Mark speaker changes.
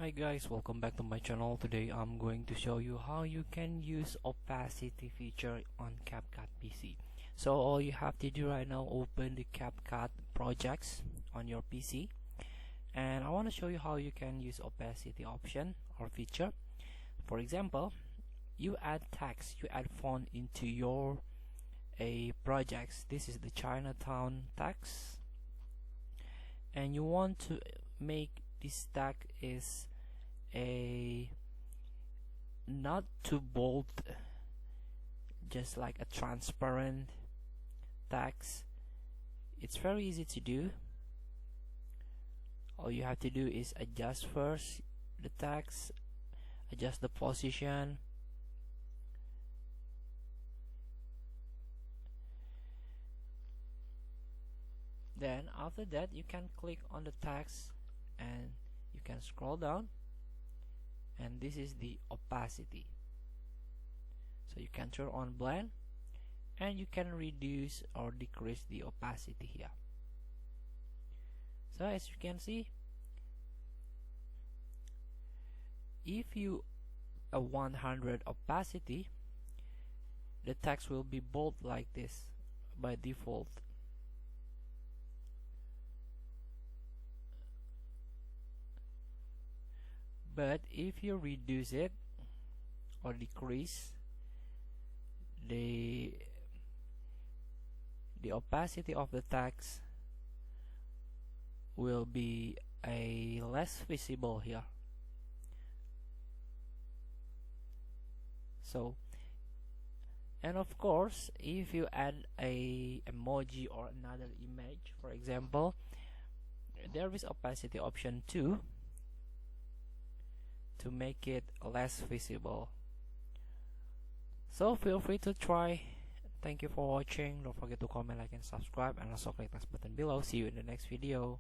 Speaker 1: Hi guys, welcome back to my channel. Today I'm going to show you how you can use opacity feature on CapCut PC. So all you have to do right now, open the CapCut projects on your PC, and I want to show you how you can use opacity option or feature. For example, you add text, you add font into your projects. This is the Chinatown text, and you want to make this text is a not too bold, just like a transparent text. It's very easy to do. All you have to do is adjust first the text, adjust the position, then after that you can click on the text and you can scroll down, and this is the opacity. So you can turn on blend and you can reduce or decrease the opacity here. So as you can see, if you 100 opacity, the text will be bold like this by default. But if you reduce it or decrease the opacity of the text, will be a less visible here. So, and of course, if you add a emoji or another image, for example, there is opacity option too, to make it less visible. So feel free to try. Thank you for watching. Don't forget to comment, like, and subscribe, and also click the button below. See you in the next video.